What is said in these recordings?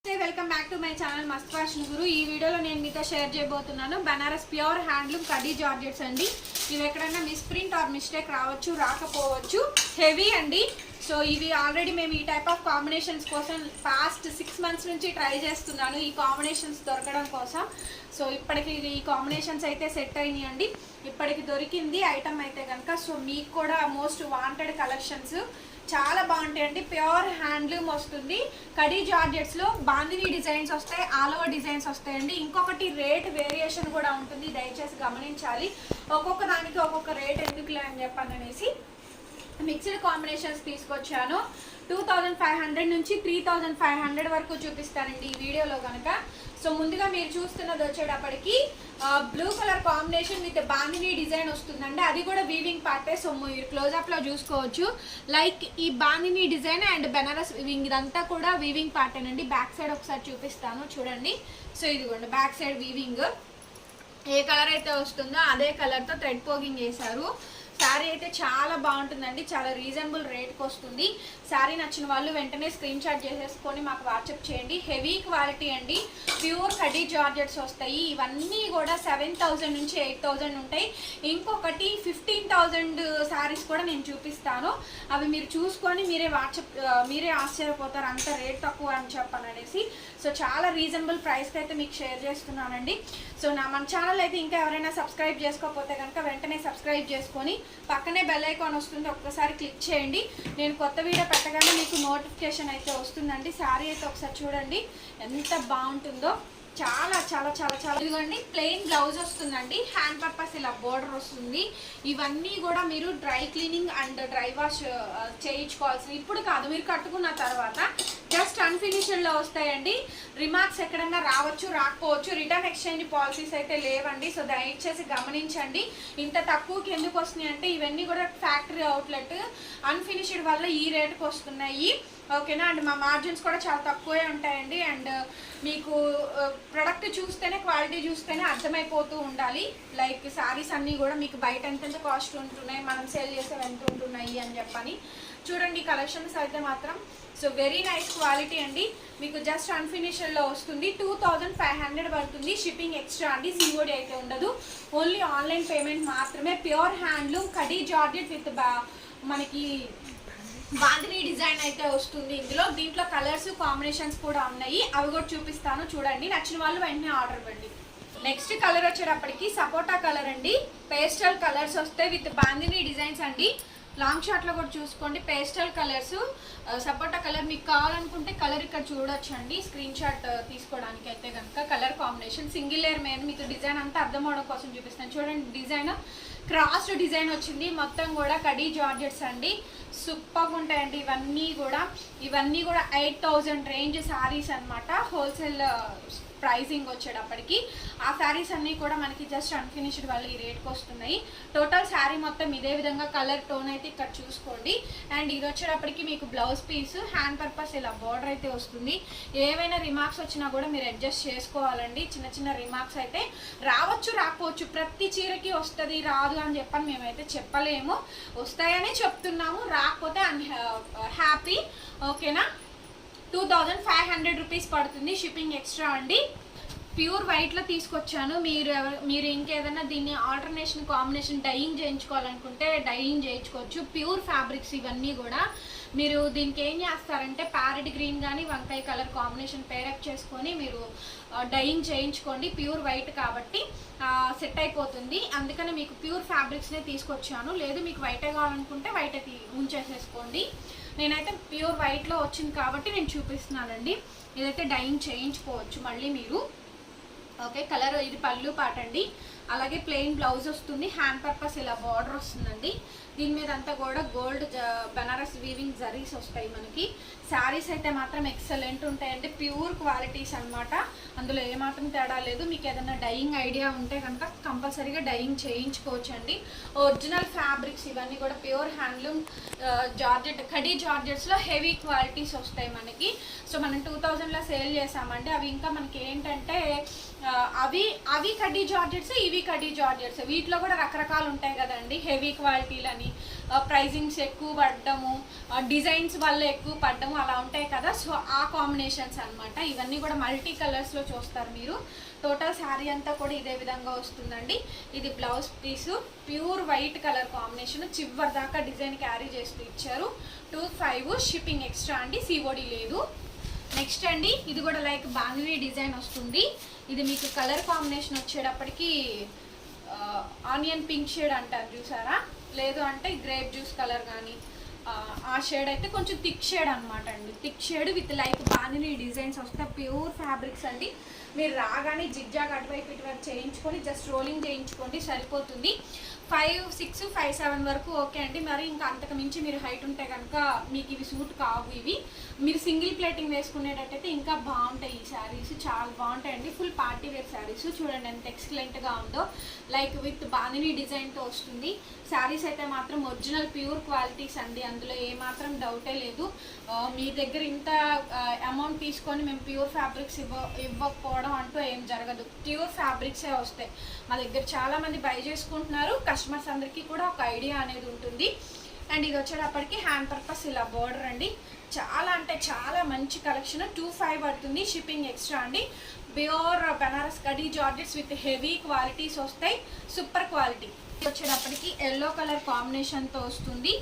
Welcome back to my channel మస్త్ fashion గురు. ఈ వీడియోలో నేను మీతో షేర్ చేయబోతున్నాను Banaras pure handloom khadi georgettes అండి. ఇవి ఎక్కడైనా మిస్ప్రింట్ ఆర్ మిస్టేక్ రావచ్చు, రాకపోవచ్చు. హెవీ అండి. సో ఇవి ఆల్రెడీ మేము ఈ టైప్ ఆఫ్ కాంబినేషన్స్ కోసం పాస్ట్ 6 months నుంచి ట్రై చేస్తున్నాను ఈ కాంబినేషన్స్ దొరకడం కోసం. సో ఇప్పటికి ఈ కాంబినేషన్స్ అయితే సెట్ అయినాయి అండి. ఇప్పటికి దొరికింది ఐటమ్ అయితే కనుక. సో మీకు కూడా మోస్ట్ వాంటెడ్ కలెక్షన్స్ చాలా బాగుంటాయండి. ప్యూర్ హ్యాండ్లూమ్ వస్తుంది. కడీ జార్జెట్స్లో బాందిని డిజైన్స్ వస్తాయి, ఆల్ ఓవర్ డిజైన్స్ వస్తాయండి. ఇంకొకటి రేట్ వేరియేషన్ కూడా ఉంటుంది, దయచేసి గమనించాలి. ఒక్కొక్క దానికి ఒక్కొక్క రేట్ ఎందుకులే అని చెప్పనేసి మిక్స్డ్ కాంబినేషన్స్ తీసుకొచ్చాను. 2500 నుంచి 3500 వరకు చూపిస్తానండి ఈ వీడియోలో కనుక. సో ముందుగా మీరు చూస్తున్నది వచ్చేటప్పటికి blue colour combination with bandhani design వస్తుందండి. అది కూడా వీవింగ్ పార్టే. సో మీరు క్లోజ్అప్లో చూసుకోవచ్చు. లైక్ ఈ bandhani design and Banaras weaving ఇదంతా కూడా వీవింగ్ పార్టేనండి. బ్యాక్ సైడ్ ఒకసారి చూపిస్తాను చూడండి. సో ఇదిగోండి బ్యాక్ సైడ్ వీవింగ్. ఏ కలర్ అయితే వస్తుందో అదే కలర్తో థ్రెడ్ పోగింగ్ చేశారు. శారీ అయితే చాలా బాగుంటుందండి. చాలా రీజనబుల్ రేట్కి వస్తుంది. శారీ నచ్చిన వాళ్ళు వెంటనే స్క్రీన్ షాట్ చేసేసుకొని మాకు వాట్సాప్ చేయండి. హెవీ క్వాలిటీ అండి. ప్యూర్ కడీ జార్జెట్స్ వస్తాయి. ఇవన్నీ కూడా 7000 నుంచి 8000 ఉంటాయి. ఇంకొకటి 15000 శారీస్ కూడా నేను చూపిస్తాను. అవి మీరు చూసుకొని మీరే ఆశ్చర్యపోతారు, అంత రేట్ తక్కువ అని చెప్పననేసి. సో చాలా రీజనబుల్ ప్రైస్కి అయితే మీకు షేర్ చేస్తున్నానండి. సో మన ఛానల్ అయితే ఇంకా ఎవరైనా సబ్స్క్రైబ్ చేసుకోకపోతే కనుక వెంటనే సబ్స్క్రైబ్ చేసుకొని పక్కనే బెల్ ఐకాన్ వస్తుంది, ఒక్కసారి క్లిక్ చేయండి. నేను కొత్త వీడియో పెట్టగానే మీకు నోటిఫికేషన్ అయితే వస్తుందండి. శారీ అయితే ఒకసారి చూడండి ఎంత బాగుంటుందో. చాలా చాలా చాలా చాలా ఇదిగోండి ప్లెయిన్ బ్లౌజ్ వస్తుందండి. హ్యాండ్ పర్పస్ ఇలా బోర్డర్ వస్తుంది. ఇవన్నీ కూడా మీరు dry cleaning and dry wash చేయించుకోవాల్సింది ఇప్పుడు కాదు, మీరు కట్టుకున్న తర్వాత జస్ట్ అన్ఫినిషెడ్లో వస్తాయండి. రిమార్క్స్ ఎక్కడన్నా రావచ్చు, రాకపోవచ్చు. రిటర్న్ ఎక్స్చేంజ్ పాలసీస్ అయితే లేవండి. సో దయచేసి గమనించండి. ఇంత తక్కువకి ఎందుకు వస్తున్నాయి అంటే ఇవన్నీ కూడా ఫ్యాక్టరీ అవుట్లెట్ అన్ఫినిష్డ్ వల్ల ఈ రేటుకి వస్తున్నాయి. ఓకేనా అండ్ మా మార్జిన్స్ కూడా చాలా తక్కువే ఉంటాయండి. అండ్ మీకు ప్రొడక్ట్ చూస్తేనే, క్వాలిటీ చూస్తేనే అర్థమైపోతూ ఉండాలి. లైక్ శారీస్ అన్నీ కూడా మీకు బయట ఎంత కాస్ట్ ఉంటున్నాయి, మనం సేల్ చేసేవి ఎంత ఉంటున్నాయి అని చెప్పని చూడండి. కలెక్షన్స్ అయితే మాత్రం సో వెరీ నైస్ క్వాలిటీ అండి. మీకు జస్ట్ అన్ఫినిషెడ్లో వస్తుంది. 2500 పడుతుంది. షిప్పింగ్ ఎక్స్ట్రా అండి. సిఓడి అయితే ఉండదు. ఓన్లీ ఆన్లైన్ పేమెంట్ మాత్రమే. Pure handloom khadi georgette with మనకి బాందిని డిజైన్ అయితే వస్తుంది దీంట్లో కలర్స్ కాంబినేషన్స్ కూడా ఉన్నాయి. అవి కూడా చూపిస్తాను చూడండి. నచ్చిన వాళ్ళు వెంటనే ఆర్డర్ ఇవ్వండి. నెక్స్ట్ కలర్ వచ్చేటప్పటికి సపోటా కలర్ అండి. పేస్టల్ కలర్స్ వస్తాయి విత్ బాందిని డిజైన్స్ అండి. లాంగ్ షాట్లో కూడా చూసుకోండి. పేస్టల్ కలర్స్ సపోటా కలర్ మీకు కావాలనుకుంటే కలర్ ఇక్కడ చూడొచ్చు అండి. స్క్రీన్ షాట్ తీసుకోవడానికి అయితే కనుక కలర్ కాంబినేషన్ సింగిల్ లేయర్ మీద మీకు డిజైన్ అంతా అర్థం అవడం కోసం చూపిస్తాను చూడండి. డిజైన్ క్రాస్ డిజైన్ వచ్చింది. మొత్తం కూడా కడీ జార్జెట్స్ అండి. సూపర్గా ఉంటాయండి. ఇవన్నీ కూడా 8000 రేంజ్ శారీస్ అనమాట. హోల్సేల్ ప్రైజింగ్ వచ్చేటప్పటికి ఆ శారీస్ అన్నీ కూడా మనకి జస్ట్ అన్ఫినిష్డ్ వాళ్ళు ఈ రేట్కి వస్తున్నాయి. టోటల్ శారీ మొత్తం ఇదే విధంగా కలర్ టోన్ అయితే ఇక్కడ చూసుకోండి. అండ్ ఇది వచ్చేటప్పటికి మీకు బ్లౌజ్ పీస్ హ్యాండ్ పర్పస్ ఇలా బార్డర్ అయితే వస్తుంది. ఏవైనా రిమార్క్స్ వచ్చినా కూడా మీరు అడ్జస్ట్ చేసుకోవాలండి. చిన్న చిన్న రిమార్క్స్ అయితే రావచ్చు, రాకపోవచ్చు. ప్రతి చీరకి వస్తుంది, రాదు అని చెప్పని మేమైతే చెప్పలేము. వస్తాయని చెప్తున్నాము, రాకపోతే హ్యాపీ. ఓకేనా. 2500 రూపీస్ పడుతుంది. షిప్పింగ్ ఎక్స్ట్రా అండి. ప్యూర్ వైట్లో తీసుకొచ్చాను. మీరు ఇంకేదైనా దీన్ని ఆల్టర్నేషన్ కాంబినేషన్ డైయింగ్ చేయించుకోవాలనుకుంటే డైయింగ్ చేయించుకోవచ్చు. ప్యూర్ ఫ్యాబ్రిక్స్ ఇవన్నీ కూడా. మీరు దీనికి ఏం చేస్తారంటే ప్యారెట్ గ్రీన్ కానీ వంకాయ కలర్ కాంబినేషన్ పేరప్ చేసుకొని మీరు డైయింగ్ చేయించుకోండి. ప్యూర్ వైట్ కాబట్టి సెట్ అయిపోతుంది. అందుకని మీకు ప్యూర్ ఫ్యాబ్రిక్స్నే తీసుకొచ్చాను. లేదు మీకు వైటే కావాలనుకుంటే వైటే ఉంచేసేసుకోండి. నేనైతే ప్యూర్ వైట్లో వచ్చింది కాబట్టి నేను చూపిస్తున్నానండి. ఇదైతే డైయింగ్ చేయించుకోవచ్చు మళ్ళీ మీరు. ఓకే. కలర్ ఇది పళ్ళు పాట అండి. అలాగే ప్లెయిన్ బ్లౌజ్ వస్తుంది. హ్యాండ్ పర్పస్ ఇలా బార్డర్ వస్తుందండి. దీని మీద అంతా కూడా గోల్డ్ బనారస్ వీవింగ్ జరీస్ వస్తాయి మనకి. శారీస్ అయితే మాత్రం ఎక్సలెంట్ ఉంటాయండి. ప్యూర్ క్వాలిటీస్ అనమాట. అందులో ఏమాత్రం తేడా లేదు. మీకు ఏదైనా డైయింగ్ ఐడియా ఉంటే కనుక కంపల్సరీగా డైయింగ్ చేయించుకోవచ్చు అండి. ఒరిజినల్ ఫ్యాబ్రిక్స్ ఇవన్నీ కూడా ప్యూర్ హ్యాండ్లూమ్ జార్జెట్ కడీ జార్జెట్స్లో హెవీ క్వాలిటీస్ వస్తాయి మనకి. సో మనం 2000లో సేల్ చేసామండి. అవి ఇంకా మనకి ఏంటంటే అవి అవి కడ్డీ జార్జెట్స్, ఇవి కడ్డీ జార్జెట్స్. వీటిలో కూడా రకరకాలు ఉంటాయి కదండి, హెవీ క్వాలిటీలని, ప్రైజింగ్స్ ఎక్కువ పడ్డము, డిజైన్స్ వల్ల ఎక్కువ పడ్డము అలా ఉంటాయి కదా. సో ఆ కాంబినేషన్స్ అనమాట. ఇవన్నీ కూడా మల్టీ కలర్స్లో చూస్తారు మీరు. టోటల్ శారీ అంతా కూడా ఇదే విధంగా వస్తుందండి. ఇది blouse piece, pure white colour combination, చివరి దాకా డిజైన్ క్యారీ చేస్తూ ఇచ్చారు. 25 షిప్పింగ్ ఎక్స్ట్రా అండి, సిఓడి లేదు. నెక్స్ట్ అండి, ఇది కూడా లైక్ బాందిని డిజైన్ వస్తుంది. ఇది మీకు కలర్ కాంబినేషన్ వచ్చేటప్పటికి ఆనియన్ పింక్ షేడ్ అంటారు చూసారా, లేదు అంటే గ్రేప్ జ్యూస్ కలర్ కానీ ఆ షేడ్ అయితే కొంచెం థిక్ షేడ్ అనమాట అండి. Thick shade with like bandhani designs వస్తాయి. ప్యూర్ ఫ్యాబ్రిక్స్ అండి. మీరు రాగానే జిగ్జాగ్ అటువైపు ఇటువైపు చేయించుకొని జస్ట్ రోలింగ్ చేయించుకోండి సరిపోతుంది. 5, 6, 5, 7 వరకు ఓకే అండి. మరి ఇంకా అంతకు మించి మీరు హైట్ ఉంటే కనుక మీకు ఇవి సూట్ కావు. ఇవి మీరు సింగిల్ ప్లేటింగ్ వేసుకునేటట్టయితే ఇంకా బాగుంటాయి. ఈ శారీస్ చాలా బాగుంటాయండి. Full party wear saris. చూడండి ఎంత ఎక్సలెంట్గా ఉందో. లైక్ విత్ బాందిని డిజైన్తో వస్తుంది. శారీస్ అయితే మాత్రం ఒరిజినల్ ప్యూర్ క్వాలిటీస్ అండి, అందులో ఏమాత్రం డౌటే లేదు. మీ దగ్గర ఇంత అమౌంట్ తీసుకొని మేము ప్యూర్ ఫ్యాబ్రిక్స్ ఇవ్వకపోవడం అంటూ ఏం జరగదు. ప్యూర్ ఫ్యాబ్రిక్సే వస్తాయి. మా దగ్గర చాలామంది బై చేసుకుంటున్నారు. కస్టమర్స్ అందరికీ కూడా ఒక ఐడియా అనేది ఉంటుంది. అండ్ ఇది వచ్చేటప్పటికి హ్యాండ్ పర్పస్ ఇలా బోర్డర్ అండి. చాలా అంటే చాలా మంచి కలెక్షన్. 25 పడుతుంది, షిప్పింగ్ ఎక్స్ట్రా అండి. ప్యూర్ బనారస్ కడ్డీ జార్జెట్స్ విత్ హెవీ క్వాలిటీస్ వస్తాయి, సూపర్ క్వాలిటీ. వచ్చేటప్పటికి ఎల్లో కలర్ కాంబినేషన్తో వస్తుంది.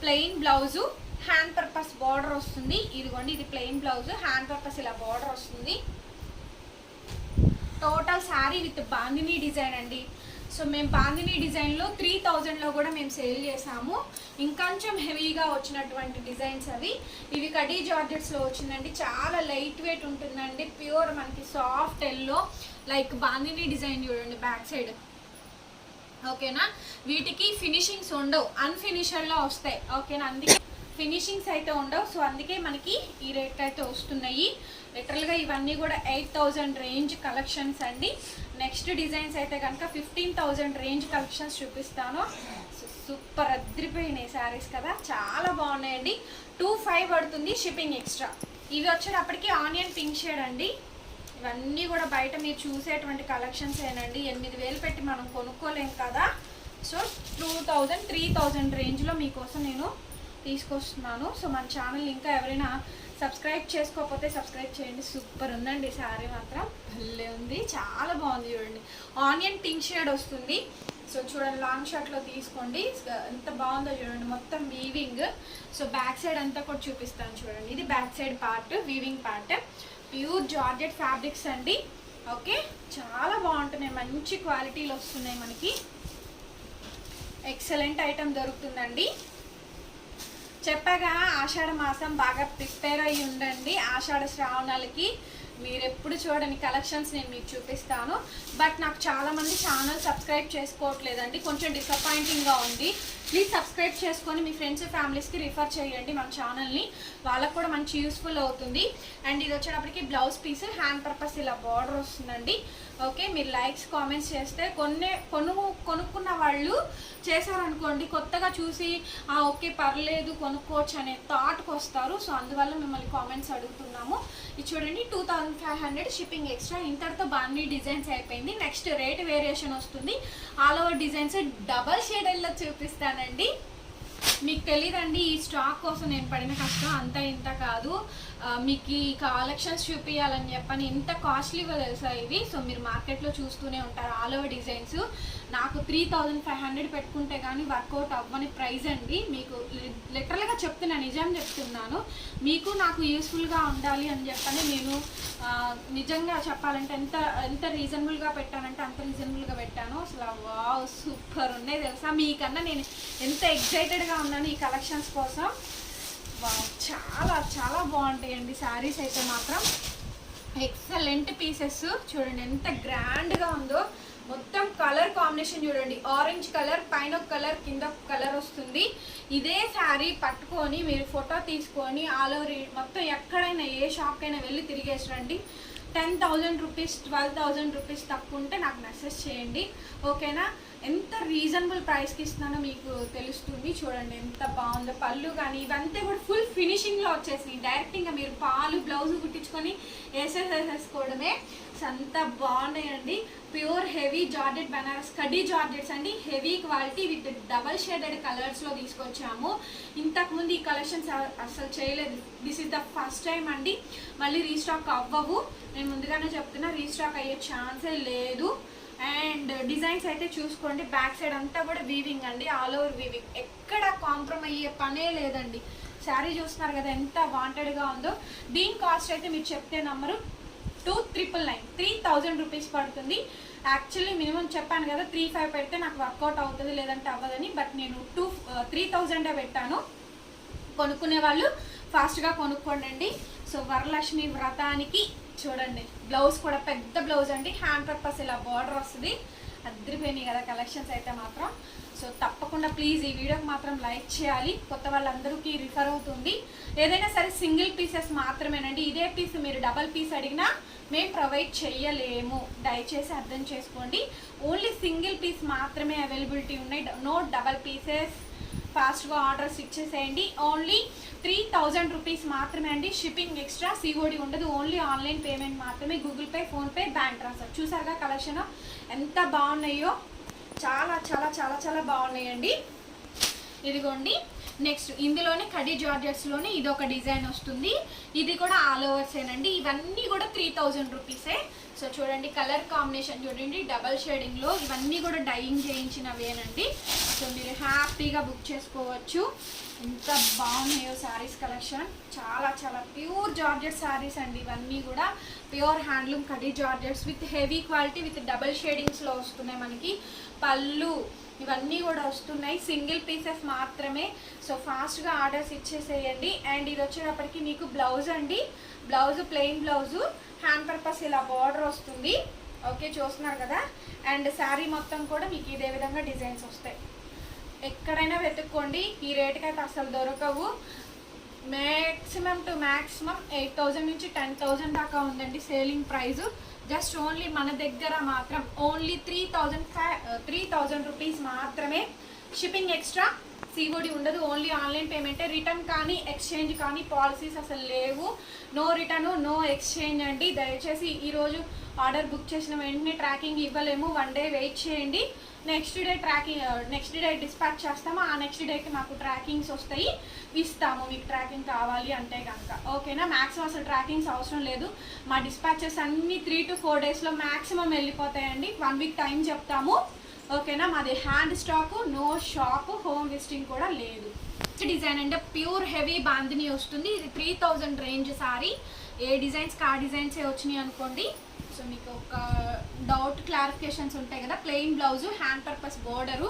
Plain blouse, hand purpose border వస్తుంది. ఇదిగోండి, ఇది ప్లెయిన్ బ్లౌజ్, హ్యాండ్ పర్పస్ ఇలా బార్డర్ వస్తుంది. Total sari with bandhani design అండి. సో మేము బాందిని డిజైన్లో 3000లో కూడా మేము సేల్ చేసాము. ఇంకొంచెం హెవీగా వచ్చినటువంటి డిజైన్స్ అవి. ఇవి కడ్డీ జార్జెట్స్లో వచ్చిందండి. చాలా లైట్ వెయిట్ ఉంటుందండి. ప్యూర్ మనకి soft yellow like bandhani design చూడండి బ్యాక్ సైడ్. ఓకేనా, వీటికి ఫినిషింగ్స్ ఉండవు, అన్ఫినిషర్లో వస్తాయి. ఓకేనా, అందుకే ఫినిషింగ్స్ అయితే ఉండవు. సో అందుకే మనకి ఈ రేట్ అయితే వస్తున్నాయి. లిటరల్గా ఇవన్నీ కూడా 8000 రేంజ్ కలెక్షన్స్ అండి. నెక్స్ట్ డిజైన్స్ అయితే కనుక 15000 రేంజ్ కలెక్షన్స్ చూపిస్తాను. సూపర్ అద్రిపోయినాయి శారీస్ కదా, చాలా బాగున్నాయండి. 25 పడుతుంది, షిప్పింగ్ ఎక్స్ట్రా. ఇవి వచ్చేటప్పటికి ఆనియన్ పింక్ షేడ్ అండి. ఇవన్నీ కూడా బయట మీరు చూసేటువంటి కలెక్షన్స్ ఏనండి. 8000 పెట్టి మనం కొనుక్కోలేం కదా. సో 2000, 3000 రేంజ్లో మీకోసం నేను తీసుకొస్తున్నాను. సో మన ఛానల్ ఇంకా ఎవరైనా సబ్స్క్రైబ్ చేసుకోకపోతే సబ్స్క్రైబ్ చేయండి. సూపర్ ఉందండి శారీ మాత్రం, భలే ఉంది, చాలా బాగుంది. చూడండి ఆనియన్ పింక్ షేడ్ వస్తుంది. సో చూడండి లాంగ్ షార్ట్లో తీసుకోండి, ఎంత బాగుందో చూడండి. మొత్తం వీవింగ్. సో బ్యాక్ సైడ్ అంతా కూడా చూపిస్తాను చూడండి. ఇది back side part, weaving part. Pure georgette fabrics అండి. ఓకే, చాలా బాగుంటున్నాయి, మంచి క్వాలిటీలు వస్తున్నాయి మనకి. ఎక్సలెంట్ ఐటమ్ దొరుకుతుందండి. చెప్పగా ఆషాఢ మాసం బాగా ప్రిపేర్ అయ్యి ఉండండి. ఆషాఢ శ్రావణాలకి మీరు ఎప్పుడు చూడని కలెక్షన్స్ నేను మీకు చూపిస్తాను. బట్ నాకు చాలామంది ఛానల్ సబ్స్క్రైబ్ చేసుకోవట్లేదండి, కొంచెం డిసప్పాయింటింగ్గా ఉంది. ప్లీజ్ సబ్స్క్రైబ్ చేసుకొని మీ ఫ్రెండ్స్ ఫ్యామిలీస్కి రిఫర్ చేయండి మన ఛానల్ని, వాళ్ళకు కూడా మంచి యూస్ఫుల్ అవుతుంది. అండ్ ఇది వచ్చేటప్పటికి బ్లౌజ్ పీస్, హ్యాండ్ పర్పస్ ఇలా బార్డర్ వస్తుందండి. ఓకే, మీరు లైక్స్ కామెంట్స్ చేస్తే కొనుక్కున్న వాళ్ళు చేశారనుకోండి, కొత్తగా చూసి ఓకే పర్లేదు కొనుక్కోవచ్చు అనే థాట్కి వస్తారు. సో అందువల్ల మిమ్మల్ని కామెంట్స్ అడుగుతున్నాము. ఇది చూడండి 2500 షిప్పింగ్ ఎక్స్ట్రా. ఇంతటితో బాందిని డిజైన్స్ అయిపోయింది. నెక్స్ట్ రేట్ వేరియేషన్ వస్తుంది. ఆల్ ఓవర్ డిజైన్స్ డబల్ షేడెల్లో చూపిస్తానండి. మీకు తెలియదండి, ఈ స్టాక్ కోసం నేను పడిన కష్టం అంతా ఇంత కాదు. మీకు ఈ కలెక్షన్స్ చూపించాలని చెప్పని ఎంత కాస్ట్లీగా తెలుసా ఇవి. సో మీరు మార్కెట్లో చూస్తూనే ఉంటారు ఆల్ ఓవర్ డిజైన్స్. నాకు 3500 పెట్టుకుంటే కానీ వర్కౌట్ అవ్వని ప్రైస్ అండి. మీకు లిటరల్గా చెప్తున్నా, నిజం చెప్తున్నాను. మీకు నాకు యూస్ఫుల్గా ఉండాలి అని చెప్పని నేను నిజంగా చెప్పాలంటే ఎంత రీజనబుల్గా పెట్టానంటే అంత రీజనబుల్గా పెట్టాను. అసలు వావ్ సూపర్ ఉన్నాయి తెలుసా. మీకన్నా నేను ఎంత ఎక్సైటెడ్గా ఉన్నాను ఈ కలెక్షన్స్ కోసం. వావ్ చాలా చాలా బాగుంటాయండి శారీస్ అయితే మాత్రం. ఎక్సలెంట్ పీసెస్ చూడండి ఎంత గ్రాండ్గా ఉందో. మొత్తం కలర్ కాంబినేషన్ చూడండి, ఆరెంజ్ కలర్ పైన ఒక కలర్ కింద ఒక కలర్ వస్తుంది. ఇదే శారీ పట్టుకొని మీరు ఫోటో తీసుకొని ఆల్ ఓవర్ మొత్తం ఎక్కడైనా ఏ షాప్కైనా వెళ్ళి తిరిగేసి రండి. 10,000 రూపీస్ 12,000 రూపీస్ తక్కువ ఉంటే నాకు మెసేజ్ చేయండి. ఓకేనా, ఎంత రీజనబుల్ ప్రైస్కి ఇస్తున్నానో మీకు తెలుస్తుంది. చూడండి ఎంత బాగుందో. పళ్ళు కానీ ఇవంతా కూడా ఫుల్ ఫినిషింగ్లో వచ్చేసి డైరెక్ట్ ఇంకా మీరు పాలు బ్లౌజ్ కుట్టించుకొని వేసేసుకోవడమే. అంతా బాగున్నాయండి. ప్యూర్ హెవీ జార్జెట్ బనారస్ కడ్డీ జార్జెట్స్ అండి. Heavy quality with double shaded కలర్స్లో తీసుకొచ్చాము. ఇంతకుముందు ఈ కలెక్షన్స్ అసలు చేయలేదు. This is the first time అండి. మళ్ళీ రీస్టాక్ అవ్వవు, నేను ముందుగానే చెప్తున్నా, రీస్టాక్ అయ్యే ఛాన్సే లేదు. అండ్ డిజైన్స్ అయితే చూసుకోండి, బ్యాక్ సైడ్ అంతా కూడా వీవింగ్ అండి, ఆల్ ఓవర్ వీవింగ్, ఎక్కడ కాంప్రమైజ్ అయ్యే పనే లేదండి. శారీ చూస్తున్నారు కదా ఎంత వాంటెడ్గా ఉందో. దీని కాస్ట్ అయితే మీరు చెప్తే నమ్మరు, 2999, 3000 రూపీస్ పడుతుంది. యాక్చువల్లీ మినిమం చెప్పాను కదా 35 పెడితే నాకు వర్కౌట్ అవుతుంది, లేదంటే అవ్వదని. బట్ నేను 3000 పెట్టాను. కొనుక్కునే వాళ్ళు ఫాస్ట్గా కొనుక్కోండి. సో వరలక్ష్మి వ్రతానికి చూడండి, బ్లౌజ్ కూడా పెద్ద బ్లౌజ్ అండి, హ్యాండ్ పర్పస్ ఇలా బార్డర్ వస్తుంది. అద్దరిపోయినాయి కదా కలెక్షన్స్ అయితే మాత్రం. సో తప్పకుండా ప్లీజ్ ఈ వీడియోకి మాత్రం లైక్ చేయాలి, కొత్త వాళ్ళందరికీ రిఫర్ అవుతుంది. ఏదైనా సరే సింగిల్ పీసెస్ మాత్రమేనండి. ఇదే పీస్ మీరు డబల్ పీస్ అడిగినా మేము ప్రొవైడ్ చేయలేము, దయచేసి అర్థం చేసుకోండి. ఓన్లీ సింగిల్ పీస్ మాత్రమే అవైలబిలిటీ ఉన్నాయి, నో డబల్ పీసెస్. ఫాస్ట్గా ఆర్డర్స్ ఇచ్చేసేయండి. ఓన్లీ 3000 రూపీస్ మాత్రమే అండి. షిప్పింగ్ ఎక్స్ట్రా, సిఓడి ఉండదు, ఓన్లీ ఆన్లైన్ పేమెంట్ మాత్రమే, Google Pay, PhonePe, bank transfer. చూసారుగా కలెక్షన్ ఎంత బాగున్నాయో, చాలా చాలా చాలా చాలా బాగున్నాయండి. ఇదిగోండి నెక్స్ట్ ఇందులోనే కడ్డీ జార్జెట్స్లోనే ఇది ఒక డిజైన్ వస్తుంది. ఇది కూడా ఆల్ ఓవర్సేనండి. ఇవన్నీ కూడా 3000 రూపీసే. సో చూడండి కలర్ కాంబినేషన్ చూడండి, డబల్ షేడింగ్లో, ఇవన్నీ కూడా డైయింగ్ చేయించినవేనండి. సో మీరు హ్యాపీగా బుక్ చేసుకోవచ్చు. ఎంత బాగున్నాయో శారీస్ కలెక్షన్, చాలా చాలా ప్యూర్ జార్జెట్ శారీస్ అండి. ఇవన్నీ కూడా pure handloom khadi georgettes with heavy quality with double షేడింగ్స్లో వస్తున్నాయి మనకి. పళ్ళు ఇవన్నీ కూడా వస్తున్నాయి, సింగిల్ పీసెస్ మాత్రమే. సో ఫాస్ట్గా ఆర్డర్స్ ఇచ్చేసేయండి. అండ్ ఇది వచ్చేటప్పటికి మీకు బ్లౌజ్ అండి, blouse plain blouse, hand purpose ఇలా బార్డర్ వస్తుంది. ఓకే చూస్తున్నారు కదా. అండ్ శారీ మొత్తం కూడా మీకు ఇదే విధంగా డిజైన్స్ వస్తాయి. ఎక్కడైనా వెతుక్కోండి, ఈ రేటుకి అయితే అసలు దొరకవు. మ్యాక్సిమం టు మ్యాక్సిమం 8000 నుంచి 10,000 దాకా ఉందండి సేలింగ్ ప్రైజు. జస్ట్ ఓన్లీ మన దగ్గర మాత్రం ఓన్లీ 3000 రూపీస్ మాత్రమే. షిప్పింగ్ ఎక్స్ట్రా, సిఓడి ఉండదు, ఓన్లీ ఆన్లైన్ పేమెంటే. రిటర్న్ కానీ ఎక్స్చేంజ్ కానీ పాలసీస్ అసలు లేవు. నో రిటర్న్ నో ఎక్స్చేంజ్ అండి. దయచేసి ఈరోజు ఆర్డర్ బుక్ చేసిన వెంటనే ట్రాకింగ్ ఇవ్వలేము, 1 డే వెయిట్ చేయండి. నెక్స్ట్ డే డిస్పాచ్ చేస్తాము. ఆ నెక్స్ట్ డేకి మాకు ట్రాకింగ్స్ వస్తాయి, ఇస్తాము మీకు ట్రాకింగ్ కావాలి అంటే కనుక. ఓకేనా. మ్యాక్సిమం అసలు ట్రాకింగ్స్ అవసరం లేదు. మా డిస్పాచెస్ అన్నీ 3 to 4 డేస్లో మ్యాక్సిమం వెళ్ళిపోతాయండి. 1 వీక్ టైం చెప్తాము. ఓకేనా. మాది hand stock, no shop, home visiting కూడా లేదు. డిజైన్ అంటే ప్యూర్ హెవీ బాందిని వస్తుంది. ఇది 3000 రేంజ్ సారీ. ఏ డిజైన్స్కి ఆ డిజైన్సే వచ్చినాయి అనుకోండి. సో మీకు ఒక డౌట్ క్లారిఫికేషన్స్ ఉంటాయి కదా. Plain blouse, hand purpose border.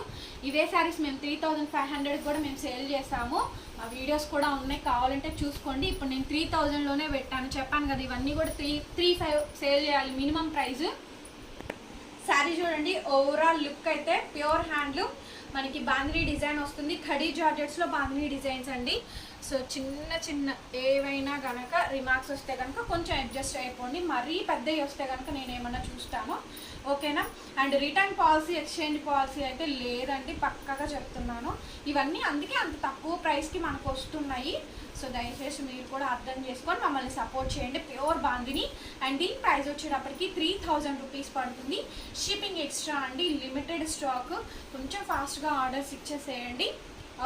ఇవే శారీస్ మేము 3500 కూడా మేము సేల్ చేసాము. ఆ వీడియోస్ కూడా ఉన్నాయి, కావాలంటే చూసుకోండి. ఇప్పుడు నేను 3000లోనే పెట్టాను, చెప్పాను కదా. ఇవన్నీ కూడా 335 సేల్ చేయాలి మినిమం ప్రైస్. శారీ చూడండి, ఓవరాల్ లుక్ అయితే ప్యూర్ హ్యాండ్లూమ్ మనకి బాందినీ డిజైన్ వస్తుంది. కడీ జార్జెట్స్లో బాందినీ డిజైన్స్ అండి. సో చిన్న చిన్న ఏవైనా కనుక రిమార్క్స్ వస్తే కనుక కొంచెం అడ్జస్ట్ అయిపోండి. మరీ పెద్దవి వస్తే కనుక నేను ఏమన్నా చూస్తాను. ఓకేనా. And return policy, exchange policy అయితే లేదండి, పక్కాగా చెప్తున్నాను. ఇవన్నీ అందుకే అంత తక్కువ ప్రైస్కి మనకు వస్తున్నాయి. సో దయచేసి మీరు కూడా అర్థం చేసుకొని మమ్మల్ని సపోర్ట్ చేయండి. ప్యూర్ బాందిని. అండ్ దీని ప్రైస్ వచ్చేటప్పటికి 3000 రూపీస్ పడుతుంది. షిప్పింగ్ ఎక్స్ట్రా అండి, లిమిటెడ్ స్టాక్. కొంచెం ఫాస్ట్గా ఆర్డర్స్ ఇచ్చేసేయండి.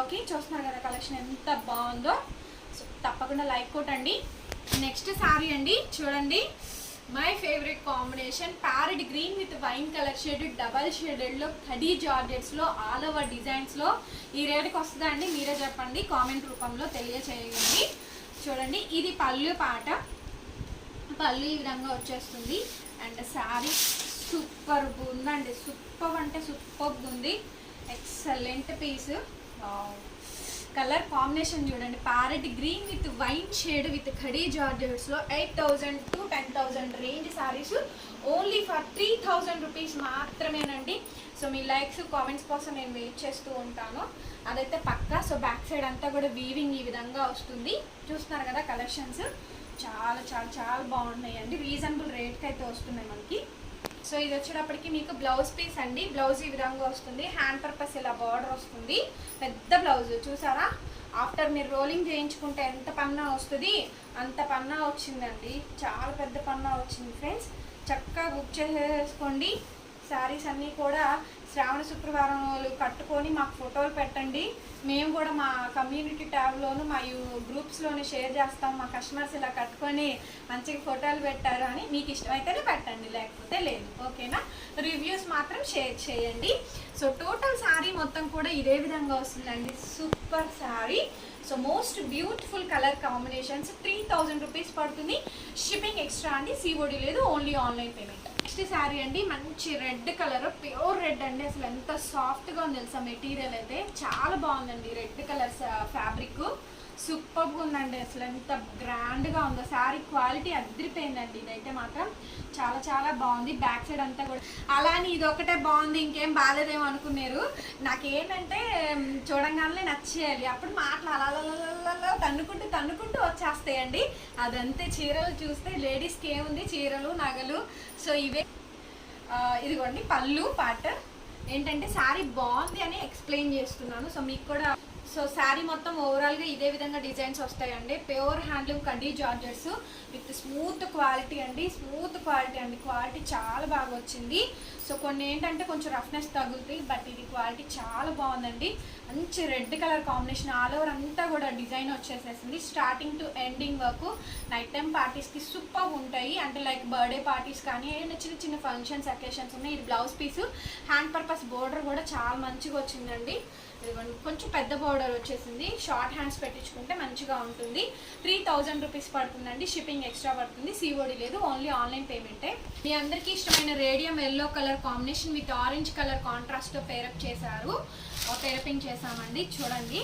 ఓకే చూస్తున్నారు కదా కలెక్షన్ ఎంత బాగుందో. సో తప్పకుండా లైక్ కొట్టండి. నెక్స్ట్ శారీ అండి చూడండి, my favourite combination, parrot green with wine colour shade, double షేడెడ్లో కడీ జార్జెట్స్లో ఆల్ ఓవర్ డిజైన్స్లో. ఈ రేటుకి వస్తుందా అండి మీరే చెప్పండి, కామెంట్ రూపంలో తెలియచేయండి. చూడండి ఇది పళ్ళు పాట, పళ్ళు ఈ విధంగా వచ్చేస్తుంది. అండ్ శారీ సూపర్ ఉందండి, సూపర్ అంటే సూపర్ ఉంది, ఎక్సలెంట్ పీస్. కలర్ కాంబినేషన్ చూడండి, parrot green with wine shade with khadi జార్జెట్స్లో 8000 to 10,000 range saris only for 3000 rupees మాత్రమేనండి. సో మీ లైక్స్ కామెంట్స్ కోసం నేను వెయిట్ చేస్తూ ఉంటాను, అదైతే పక్కా. సో బ్యాక్ సైడ్ అంతా కూడా వీవింగ్ ఈ విధంగా వస్తుంది. చూస్తున్నారు కదా కలెక్షన్స్ చాలా చాలా చాలా బాగున్నాయండి. రీజనబుల్ రేట్కి అయితే వస్తున్నాయి మనకి. సో ఇది వచ్చేటప్పటికి మీకు బ్లౌజ్ పీస్ అండి. బ్లౌజ్ ఈ విధంగా వస్తుంది, హ్యాండ్ పర్పస్ ఇలా బార్డర్ వస్తుంది, పెద్ద బ్లౌజ్ చూసారా. ఆఫ్టర్ మీరు రోలింగ్ చేయించుకుంటే ఎంత పన్నా వస్తుంది అంత పన్నా వచ్చిందండి, చాలా పెద్ద పన్నా వచ్చింది ఫ్రెండ్స్. చక్కగా బుక్ చేసేసుకోండి. శారీస్ అన్నీ కూడా శ్రావణ శుక్రవారం వాళ్ళు కట్టుకొని మాకు ఫోటోలు పెట్టండి. మేము కూడా మా కమ్యూనిటీ ట్యాబ్లోను మా గ్రూప్స్లోను షేర్ చేస్తాం. మా కస్టమర్స్ ఇలా కట్టుకొని మంచిగా ఫోటోలు పెట్టారు అని. మీకు ఇష్టమైతేనే పెట్టండి, లేకపోతే లేదు. ఓకేనా. రివ్యూస్ మాత్రం షేర్ చేయండి. సో టోటల్ శారీ మొత్తం కూడా ఇదే విధంగా వస్తుందండి. Super sari. So most beautiful colour combinations. 3000 rupees పడుతుంది. షిప్పింగ్ ఎక్స్ట్రా అండి, సిఓడి లేదు, only online payment. Next sari అండి, మంచి రెడ్ కలర్, ప్యూర్ రెడ్ అండి. అసలు ఎంత సాఫ్ట్గా ఉంది తెలుసా మెటీరియల్ అయితే, చాలా బాగుందండి. రెడ్ కలర్ ఫ్యాబ్రిక్ సూపర్గా ఉందండి. అసలు ఎంత గ్రాండ్గా ఉందో శారీ. క్వాలిటీ అదిరిపోయిందండి. ఇదైతే మాత్రం చాలా చాలా బాగుంది. బ్యాక్ సైడ్ అంతా కూడా అలా అని ఇది ఒకటే బాగుంది ఇంకేం బాగాలేదేమో అనుకున్నారు. నాకేంటంటే చూడంగానే నచ్చేయాలి, అప్పుడు మాటలు అలా తన్నుకుంటూ వచ్చేస్తాయండి. అదంతే. చీరలు చూస్తే లేడీస్కి ఏముంది, చీరలు నగలు. సో ఇవే. ఇదిగోండి పళ్ళు పార్ట్. ఏంటంటే శారీ బాగుంది అని ఎక్స్ప్లెయిన్ చేస్తున్నాను. సో మీకు కూడా. సో శారీ మొత్తం ఓవరాల్గా ఇదే విధంగా డిజైన్స్ వస్తాయండి. Pure handloom khadi georgettes with smooth quality అండి. స్మూత్ క్వాలిటీ అండి. క్వాలిటీ చాలా బాగా వచ్చింది. సో కొన్ని ఏంటంటే కొంచెం రఫ్నెస్ తగులుతాయి, బట్ ఇది క్వాలిటీ చాలా బాగుందండి. మంచి red colour combination. All over అంతా కూడా డిజైన్ వచ్చేసేసింది. స్టార్టింగ్ టు ఎండింగ్ వరకు నైట్ టైం పార్టీస్కి సూపర్ ఉంటాయి. అంటే లైక్ బర్త్డే పార్టీస్ కానీ ఏదైనా చిన్న చిన్న ఫంక్షన్స్ అకేషన్స్ ఉన్నాయి. ఇది blouse piece. Hand purpose border కూడా చాలా మంచిగా వచ్చిందండి. కొంచెం పెద్ద బోర్డర్ వచ్చేసింది. షార్ట్ హ్యాండ్స్ పెట్టించుకుంటే మంచిగా ఉంటుంది. 3000 రూపీస్ పడుతుందండి. షిప్పింగ్ ఎక్స్ట్రా పడుతుంది, సిఓడి లేదు, ఓన్లీ ఆన్లైన్ పేమెంటే. మీ అందరికీ ఇష్టమైన radium yellow colour combination with orange colour కాంట్రాస్ట్తో పేరప్ చేశారు. పేరపింగ్ చేసామండి. చూడండి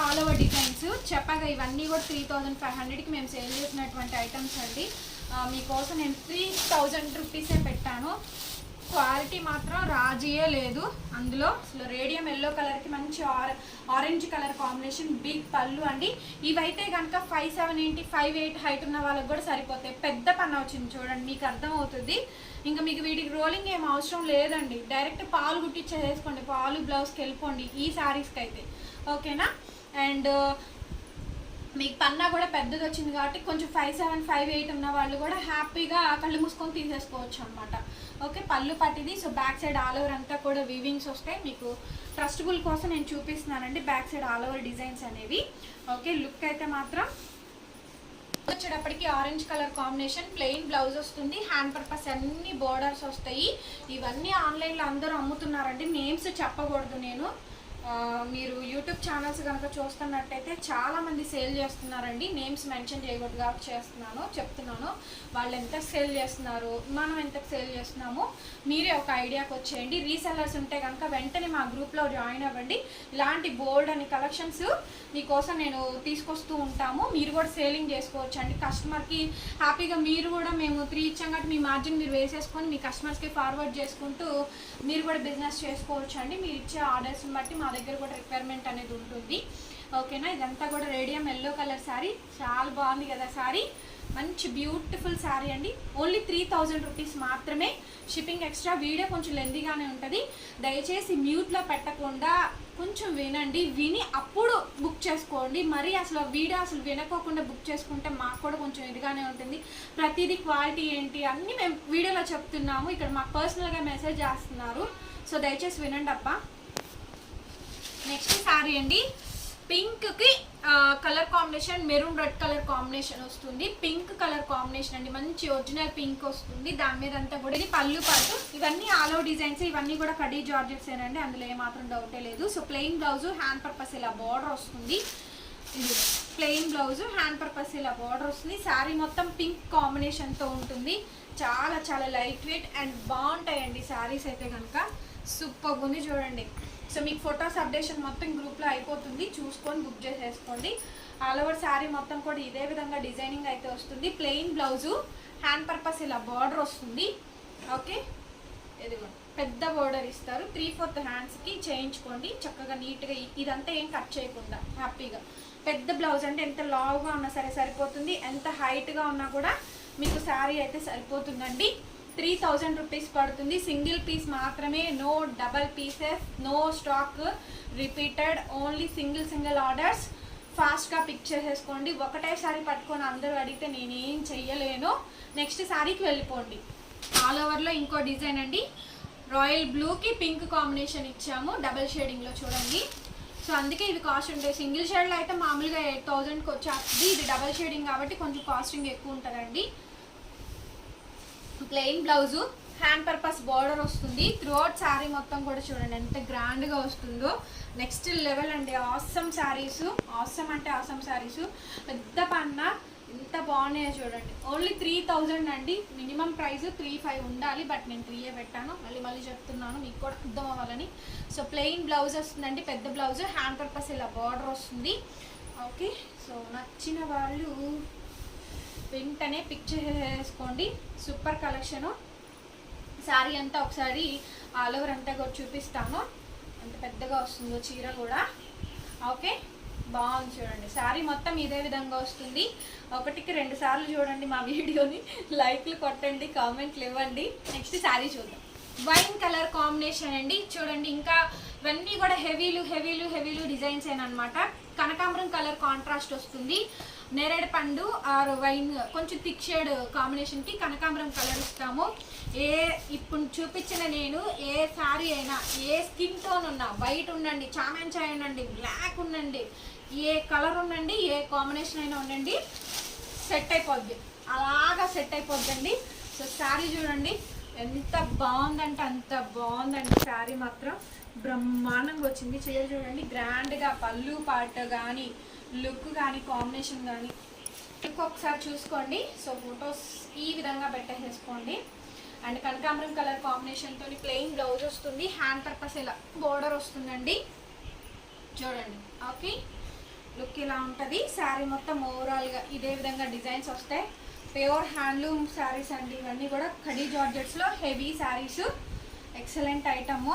ఆల్ ఓవర్ డిజైన్స్. చెప్పగా ఇవన్నీ కూడా 3500కి మేము సేల్ చేసినటువంటి ఐటమ్స్ అండి. మీకోసం నేను 3000 రూపీసే పెట్టాను. క్వాలిటీ మాత్రం రాజీయే లేదు అందులో. అసలు రేడియం ఎల్లో కలర్కి మంచి ఆరెంజ్ కలర్ కాంబినేషన్, బిగ్ పళ్ళు అండి. ఇవైతే కనుక 5'7" 5'8" హైట్ ఉన్న వాళ్ళకి కూడా సరిపోతాయి. పెద్ద పన్న వచ్చింది చూడండి, మీకు అర్థమవుతుంది. ఇంకా మీకు వీటికి రోలింగ్ ఏం అవసరం లేదండి. డైరెక్ట్ పాలు కుట్టించేసుకోండి, పాలు బ్లౌజ్కి వెళ్ళిపోండి ఈ శారీస్కి అయితే. ఓకేనా. అండ్ మీకు పన్నా కూడా పెద్దది వచ్చింది కాబట్టి కొంచెం 5'7" 5'8" ఉన్న వాళ్ళు కూడా హ్యాపీగా కళ్ళు మూసుకొని తీసేసుకోవచ్చు అనమాట. ఓకే. పళ్ళు పట్టిది. So back side all over అంతా కూడా వీవింగ్స్ వస్తాయి. మీకు ట్రస్టబుల్ కోసం నేను చూపిస్తున్నానండి back side all over designs అనేవి. ఓకే. లుక్ అయితే మాత్రం వచ్చేటప్పటికి orange colour combination, plain blouse వస్తుంది. హ్యాండ్ పర్పస్ అన్ని బోర్డర్స్ వస్తాయి. ఇవన్నీ ఆన్లైన్లో అందరూ అమ్ముతున్నారండి. నేమ్స్ చెప్పకూడదు నేను. మీరు యూట్యూబ్ ఛానల్స్ కనుక చూస్తున్నట్టయితే చాలామంది సేల్ చేస్తున్నారండి. నేమ్స్ మెన్షన్ చేయకూడదు కాబట్టి చెప్తున్నాను. వాళ్ళు ఎంత సేల్ చేస్తున్నారు, మనం ఎంత సేల్ చేస్తున్నామో మీరే ఒక ఐడియాకి వచ్చేయండి. రీసెల్లర్స్ ఉంటే కనుక వెంటనే మా గ్రూప్లో జాయిన్ అవ్వండి. ఇలాంటి బోల్డ్ అని కలెక్షన్స్ మీకోసం నేను తీసుకొస్తూ ఉంటాము. మీరు కూడా సేలింగ్ చేసుకోవచ్చు అండి. కస్టమర్కి హ్యాపీగా మీరు కూడా మేము 3 ఇచ్చాం కాబట్టి మీ మార్జిన్ మీరు వేసేసుకొని మీ కస్టమర్స్కి ఫార్వర్డ్ చేసుకుంటూ మీరు కూడా బిజినెస్ చేసుకోవచ్చు అండి. మీరు ఇచ్చే ఆర్డర్స్ని బట్టి మా దగ్గర కూడా రిక్వైర్మెంట్ అనేది ఉంటుంది. ఓకేనా. ఇదంతా కూడా రేడియం ఎల్లో కలర్ శారీ. చాలా బాగుంది కదా శారీ. మంచి బ్యూటిఫుల్ శారీ అండి. ఓన్లీ 3000 రూపీస్ మాత్రమే. Shipping extra. వీడియో కొంచెం లెందీగానే ఉంటుంది. దయచేసి మ్యూట్లో పెట్టకుండా కొంచెం వినండి. విని అప్పుడు బుక్ చేసుకోండి. మరి అసలు వీడియో అసలు వినకోకుండా బుక్ చేసుకుంటే మాకు కూడా కొంచెం ఇదిగానే ఉంటుంది. ప్రతిదీ క్వాలిటీ ఏంటి అన్నీ మేము వీడియోలో చెప్తున్నాము. ఇక్కడ మాకు పర్సనల్గా మెసేజ్ చేస్తున్నారు. సో దయచేసి వినండి అబ్బా. నెక్స్ట్ శారీ అండి, పింక్కి colour combination maroon red colour combination వస్తుంది. పింక్ కలర్ కాంబినేషన్ అండి. మంచి ఒరిజినల్ పింక్ వస్తుంది. దాని మీద అంతా కూడా ఇది పళ్ళు పాటు. ఇవన్నీ ఆల్ ఓవర్ డిజైన్స్. ఇవన్నీ కూడా కడీ జార్జెట్స్ ఏనండి, అందులో ఏమాత్రం డౌటే లేదు. So plain blouse, hand purpose ఇలా బార్డర్ వస్తుంది. ఇది ప్లెయిన్ బ్లౌజ్, హ్యాండ్ పర్పస్ ఇలా బార్డర్ వస్తుంది. శారీ మొత్తం పింక్ కాంబినేషన్తో ఉంటుంది. చాలా చాలా లైట్ వెయిట్ అండ్ బాగుంటాయండి శారీస్ అయితే కనుక. సూపర్గా ఉంది చూడండి. సో మీకు ఫొటోస్ అప్డేషన్ మొత్తం గ్రూప్లో అయిపోతుంది, చూసుకొని బుక్ చేసేసుకోండి. ఆల్ ఓవర్ శారీ మొత్తం కూడా ఇదే విధంగా డిజైనింగ్ అయితే వస్తుంది. ప్లెయిన్ బ్లౌజు, హ్యాండ్ పర్పస్ ఇలా బార్డర్ వస్తుంది. ఓకే. ఇదిగో పెద్ద బార్డర్ ఇస్తారు. 3/4 హ్యాండ్స్కి చేయించుకోండి చక్కగా నీట్గా. ఇదంతా ఏం కట్ చేయకుండా హ్యాపీగా. పెద్ద బ్లౌజ్ అంటే ఎంత లావుగా ఉన్నా సరే సరిపోతుంది, ఎంత హైట్గా ఉన్నా కూడా మీకు శారీ అయితే సరిపోతుందండి. 3000 రూపీస్ పడుతుంది. సింగిల్ పీస్ మాత్రమే, no double pieces, no stock repeated, only single orders. ఫాస్ట్గా పిక్ చేసేసుకోండి. ఒకటేసారి పట్టుకొని అందరూ అడిగితే నేనేం చెయ్యలేను. నెక్స్ట్ శారీకి వెళ్ళిపోండి. ఆల్ ఓవర్లో ఇంకో డిజైన్ అండి. రాయల్ బ్లూకి పింక్ కాంబినేషన్ ఇచ్చాము, డబల్ షేడింగ్లో చూడండి. సో అందుకే ఇది కాస్ట్ ఉంటుంది. సింగిల్ షేడ్లో అయితే మామూలుగా 8000కి వచ్చేస్తుంది. ఇది డబల్ షేడింగ్ కాబట్టి కొంచెం కాస్టింగ్ ఎక్కువ ఉంటుందండి. Plain blouse, hand purpose border వస్తుంది. త్రూఅవుట్ శారీ మొత్తం కూడా చూడండి ఎంత గ్రాండ్గా వస్తుందో. నెక్స్ట్ లెవెల్ అండి. ఆసమ్ శారీస్, ఆసమ్ అంటే ఆసమ్ శారీస్. పెద్ద పన్న ఎంత బాగున్నాయో చూడండి. ఓన్లీ 3000 అండి. మినిమం ప్రైస్ 3500 ఉండాలి, బట్ నేను 3 పెట్టాను. మళ్ళీ చెప్తున్నాను మీకు కూడా అర్థం అవ్వాలని. సో ప్లెయిన్ బ్లౌజ్ వస్తుందండి, పెద్ద బ్లౌజ్, హ్యాండ్ పర్పస్ ఇలా బార్డర్ వస్తుంది. ఓకే, సో నచ్చిన వాళ్ళు వెంటనే పిక్ చేసుకోండి. Super collection. శారీ అంతా ఒకసారి ఆల్ ఓవర్ అంతా కూడా చూపిస్తాను. అంత పెద్దగా వస్తుందో చీర కూడా. ఓకే, బాగుంది చూడండి. శారీ మొత్తం ఇదే విధంగా వస్తుంది. 1కి 2 సార్లు చూడండి మా వీడియోని, లైక్లు కొట్టండి, కామెంట్లు ఇవ్వండి. నెక్స్ట్ శారీ చూద్దాం. వైన్ కలర్ కాంబినేషన్ అండి. చూడండి ఇంకా ఇవన్నీ కూడా హెవీలు డిజైన్స్ అనమాట. కనకాంబరం కలర్ కాంట్రాస్ట్ వస్తుంది. నేరేడు పండు ఆర్ వైన్ కొంచెం థిక్ షేడ్ కాంబినేషన్కి కనకాంబరం కలర్ ఇస్తాము. ఇప్పుడు చూపించిన నేను ఏ శారీ అయినా, ఏ స్కిన్ టోన్ ఉన్నా, వైట్ ఉండండి, చామన్ చాయ్ ఉండండి, బ్లాక్ ఉండండి, ఏ కలర్ ఉండండి, ఏ కాంబినేషన్ అయినా ఉండండి, సెట్ అయిపోద్ది. అలాగా సెట్ అయిపోద్దండి. సో శారీ చూడండి ఎంత బాగుందంటే అంత బాగుందండి. శారీ మాత్రం బ్రహ్మాండంగా వచ్చింది. చీర చూడండి గ్రాండ్గా, పళ్ళు పాట కానీ, లుక్ కానీ, కాంబినేషన్ కానీ ఇంకొకసారి చూసుకోండి. సో ఫొటోస్ ఈ విధంగా పెట్టేసుకోండి. అండ్ కనకాంబరం కలర్ కాంబినేషన్తో ప్లెయిన్ బ్లౌజ్ వస్తుంది. హ్యాండ్ పర్పస్ ఇలా బోర్డర్ వస్తుందండి చూడండి. ఓకే, లుక్ ఇలా ఉంటుంది. శారీ మొత్తం ఓవరాల్గా ఇదే విధంగా డిజైన్స్ వస్తాయి. ప్యూర్ హ్యాండ్లూమ్ శారీస్ అండి ఇవన్నీ కూడా. ఖడీ జార్జెట్స్లో heavy saris, excellent item,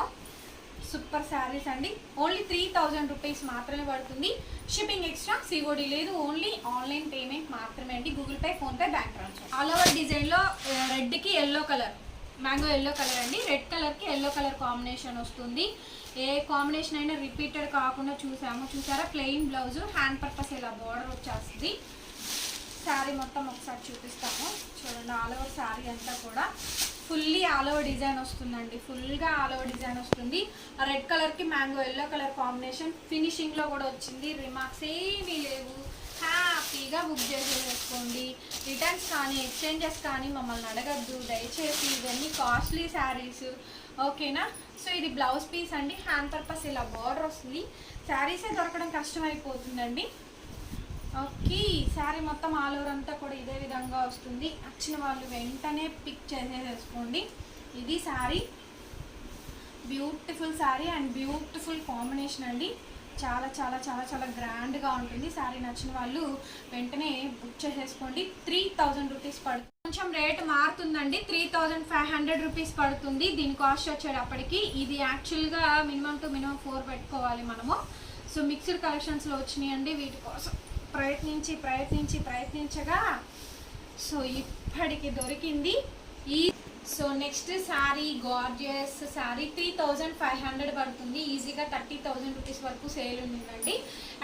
super saris అండి. ఓన్లీ 3000 రూపీస్ మాత్రమే పడుతుంది. షిప్పింగ్ ఎక్స్ట్రా, సిఓడి లేదు, ఓన్లీ ఆన్లైన్ పేమెంట్ మాత్రమే అండి. Google Pay, PhonePe, bank transfer. All over డిజైన్లో రెడ్కి yellow colour, mango yellow colour అండి. రెడ్ కలర్కి ఎల్లో కలర్ కాంబినేషన్ వస్తుంది. ఏ కాంబినేషన్ అయినా రిపీటెడ్ కాకుండా చూసారా. ప్లెయిన్ బ్లౌజ్, హ్యాండ్ పర్పస్ ఇలా బార్డర్ వచ్చేస్తుంది. శారీ మొత్తం ఒకసారి చూపిస్తాము చూడండి. ఆల్ ఓవర్ శారీ అంతా కూడా ఫుల్లీ ఆల్ ఓవర్ డిజైన్ వస్తుందండి. ఫుల్గా ఆల్ ఓవర్ డిజైన్ వస్తుంది. రెడ్ కలర్కి మ్యాంగో ఎల్లో కలర్ కాంబినేషన్. ఫినిషింగ్లో కూడా వచ్చింది. రిమార్క్స్ ఏమీ లేవు. హ్యాపీగా బుక్ చేసేసుకోండి. రిటర్న్స్ కానీ, ఎక్స్చేంజెస్ కానీ మమ్మల్ని అడగద్దు దయచేసి. ఇవన్నీ కాస్ట్లీ శారీస్, ఓకేనా. సో ఇది బ్లౌజ్ పీస్ అండి. హ్యాండ్ పర్పస్ ఇలా బార్డర్ వస్తుంది. శారీసే దొరకడం కష్టమైపోతుందండి. ఓకే, శారీ మొత్తం ఆల్ ఓవర్ అంతా కూడా ఇదే విధంగా వస్తుంది. నచ్చిన వాళ్ళు వెంటనే పిక్ చేసేసుకోండి. ఇది sari, beautiful sari and beautiful combination అండి. చాలా చాలా చాలా చాలా గ్రాండ్గా ఉంటుంది. శారీ నచ్చిన వాళ్ళు వెంటనే బుక్ చేసేసుకోండి. 3000 రూపీస్ పడుతుంది. కొంచెం రేట్ మారుతుందండి. 3500 రూపీస్ పడుతుంది. దీని కాస్ట్ వచ్చేటప్పటికి ఇది యాక్చువల్గా మినిమం టు మినిమం 4 పెట్టుకోవాలి మనము. సో మిక్స్డ్ కలెక్షన్స్లో వచ్చినాయండి. వీటి కోసం ప్రయత్నించగా సో ఇప్పటికి దొరికింది ఈ. So next sari gorgeous sari 3500 పడుతుంది. ఈజీగా 30,000 రూపీస్ వరకు సేల్ ఉందండి.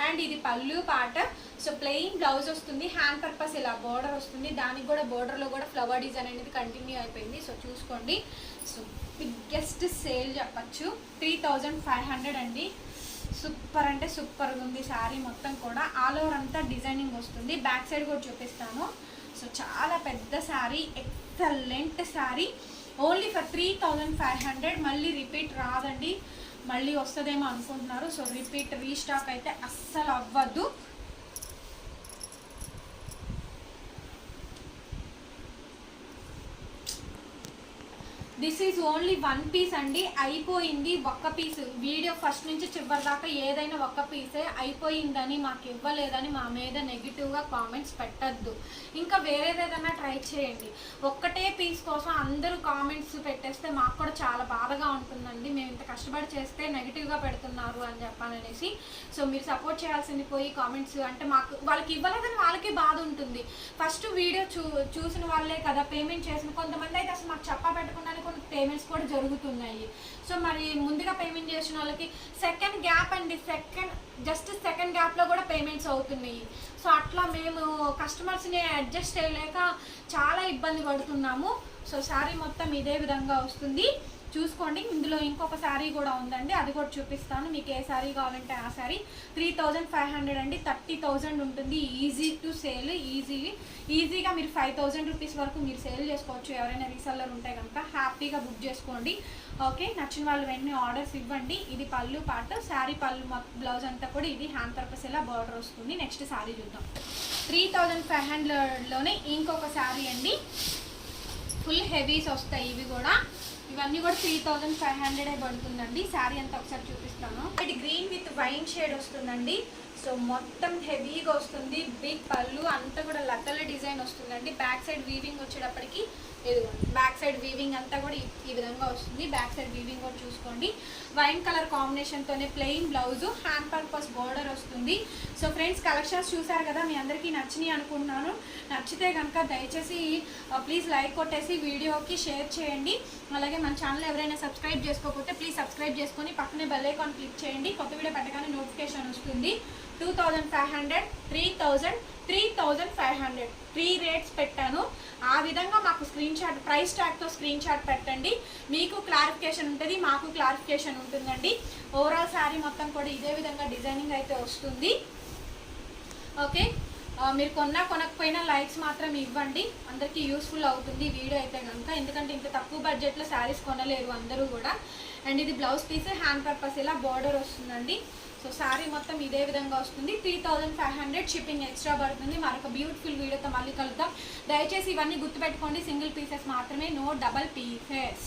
అండ్ ఇది పళ్ళు పాట. సో ప్లెయిన్ బ్లౌజ్ వస్తుంది. హ్యాండ్ పర్పస్ ఇలా బోర్డర్ వస్తుంది. దానికి కూడా బోర్డర్లో కూడా ఫ్లవర్ డిజైన్ అనేది కంటిన్యూ అయిపోయింది. సో చూసుకోండి. సో బిగ్గెస్ట్ సేల్ చెప్పచ్చు. 3500 అండి. సూపర్ అంటే సూపర్గా ఉంది. శారీ మొత్తం కూడా ఆల్ ఓవర్ అంతా డిజైనింగ్ వస్తుంది. బ్యాక్ సైడ్ కూడా చూపిస్తాను. సో చాలా పెద్ద sari, excellent sari. Only for 3500. మళ్ళీ రిపీట్ రాదండి. మళ్ళీ వస్తుందేమో అనుకుంటున్నారు. సో రిపీట్ రీస్టాక్ అయితే అస్సలు అవ్వద్దు. దిస్ ఈజ్ ఓన్లీ 1 పీస్ అండి. అయిపోయింది ఒక్క పీస్. వీడియో ఫస్ట్ నుంచి చివరి దాకా ఏదైనా ఒక్క పీసే. అయిపోయిందని, మాకు ఇవ్వలేదని మా మీద నెగిటివ్గా కామెంట్స్ పెట్టద్దు. ఇంకా వేరేది ఏదైనా ట్రై చేయండి. ఒక్కటే పీస్ కోసం అందరూ కామెంట్స్ పెట్టేస్తే మాకు కూడా చాలా బాధగా ఉంటుందండి. మేము ఇంత కష్టపడి చేస్తే నెగిటివ్గా పెడుతున్నారు అని చెప్పాననేసి. సో మీరు సపోర్ట్ చేయాల్సింది పోయి కామెంట్స్ అంటే మాకు వాళ్ళకి ఇవ్వలేదని వాళ్ళకి బాధ ఉంటుంది. ఫస్ట్ వీడియో చూసిన వాళ్ళే కదా పేమెంట్ చేసిన, కొంతమంది అయితే అసలు మాకు చెప్పా పెట్టకుండానే కొన్ని పేమెంట్స్ కూడా జరుగుతున్నాయి. సో మరి ముందుగా పేమెంట్ చేసిన వాళ్ళకి సెకండ్ గ్యాప్ అండి, సెకండ్ గ్యాప్లో కూడా పేమెంట్స్ అవుతున్నాయి. సో అట్లా మేము కస్టమర్స్ని అడ్జస్ట్ చేయలేక చాలా ఇబ్బంది పడుతున్నాము. సో శారీ మొత్తం ఇదే విధంగా వస్తుంది చూసుకోండి. ఇందులో ఇంకొక శారీ కూడా ఉందండి, అది కూడా చూపిస్తాను. మీకు ఏ శారీ కావాలంటే ఆ శారీ 3500 అండి, 30,000 ఉంటుంది. ఈజీ టు సేల్, ఈజీగా మీరు 5,000 రూపీస్ వరకు మీరు సేల్ చేసుకోవచ్చు. ఎవరైనా రీసెల్లర్ ఉంటే కనుక హ్యాపీగా బుక్ చేసుకోండి. ఓకే, నచ్చిన వాళ్ళు వెంటనే ఆర్డర్స్ ఇవ్వండి. ఇది పళ్ళు పాటు, శారీ పళ్ళు బ్లౌజ్ అంతా కూడా ఇది హ్యాండ్ పర్పస్ ఇలా బార్డర్ వస్తుంది. నెక్స్ట్ శారీ చూద్దాం. 3500లోనే ఇంకొక శారీ అండి, ఫుల్ హెవీస్ వస్తాయి ఇవి కూడా. ఇవన్నీ కూడా 3500 పడుతుందండి. శారీ అంతా ఒకసారి చూపిస్తాను. ఇది గ్రీన్ విత్ వైన్ షేడ్ వస్తుందండి. సో మొత్తం హెవీగా వస్తుంది. బిగ్ పళ్ళు అంతా కూడా లతల డిజైన్ వస్తుందండి. బ్యాక్ సైడ్ వీవింగ్ వచ్చేటప్పటికి ఇదిగోండి, బ్యాక్ సైడ్ వీవింగ్ అంతా కూడా ఈ విధంగా వస్తుంది. బ్యాక్ సైడ్ వీవింగ్ కూడా చూసుకోండి. వైన్ కలర్ కాంబినేషన్తోనే plain blouse, hand purpose border వస్తుంది. సో ఫ్రెండ్స్, కలెక్షన్స్ చూసారు కదా, మీ అందరికీ నచ్చినాయి అనుకుంటున్నాను. నచ్చితే కనుక దయచేసి ప్లీజ్ లైక్ కొట్టేసి వీడియోకి షేర్ చేయండి. అలాగే మన ఛానల్ ఎవరైనా సబ్స్క్రైబ్ చేసుకోకపోతే ప్లీజ్ సబ్స్క్రైబ్ చేసుకొని పక్కనే బెల్ ఐకాన్ క్లిక్ చేయండి. కొత్త వీడియో పెట్టగానే నోటిఫికేషన్ వస్తుంది. 2500, 3000, 3500 3 రేట్స్ పెట్టాను. ఆ విధంగా మాకు స్క్రీన్ షాట్, ప్రైస్ ట్యాగ్తో స్క్రీన్ షాట్ పెట్టండి. మీకు క్లారిఫికేషన్ ఉంటుంది, మాకు క్లారిఫికేషన్ ఉంటుందండి. ఓవరాల్ శారీ మొత్తం కూడా ఇదే విధంగా డిజైనింగ్ అయితే వస్తుంది. ఓకే, మీరు కొనకపోయినా లైక్స్ మాత్రం ఇవ్వండి, అందరికీ యూస్ఫుల్ అవుతుంది వీడియో అయితే కనుక. ఎందుకంటే ఇంత తక్కువ బడ్జెట్లో శారీస్ కొనలేరు అందరూ కూడా. అండ్ ఇది బ్లౌజ్ పీస్, హ్యాండ్ పర్పస్ ఇలా బార్డర్ వస్తుందండి. సో శారీ మొత్తం ఇదే విధంగా వస్తుంది. 3500, షిప్పింగ్ ఎక్స్ట్రా పడుతుంది. మరొక బ్యూటిఫుల్ వీడియోతో మళ్ళీ కలుద్దాం. దయచేసి ఇవన్నీ గుర్తుపెట్టుకోండి, సింగిల్ పీసెస్ మాత్రమే, నో డబల్ పీసెస్.